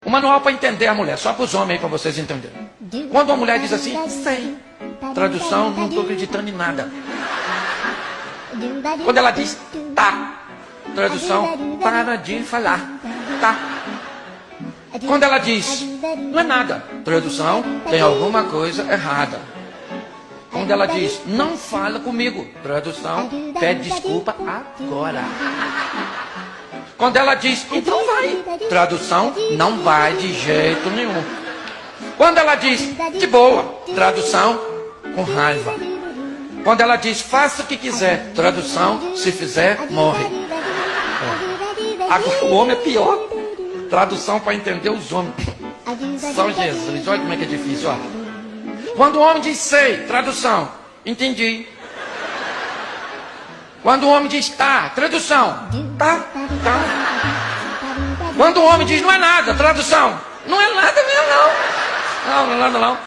O manual para entender a mulher, só para os homens aí, para vocês entenderem. Quando uma mulher diz assim, sei, tradução, não estou acreditando em nada. Quando ela diz, tá, tradução, para de falar, tá. Quando ela diz, não é nada, tradução, tem alguma coisa errada. Quando ela diz, não fala comigo, tradução, pede desculpa agora. Quando ela diz, então vai, tradução, não vai de jeito nenhum. Quando ela diz, de boa, tradução, com raiva. Quando ela diz, faça o que quiser, tradução, se fizer, morre. Agora o homem é pior. Tradução para entender os homens. São Jesus, olha como é que é difícil, ó. Quando o homem diz sei, tradução, entendi. Quando o homem diz tá, tradução, tá. Quando o homem diz não é nada, tradução, não é nada mesmo não. Não é nada não.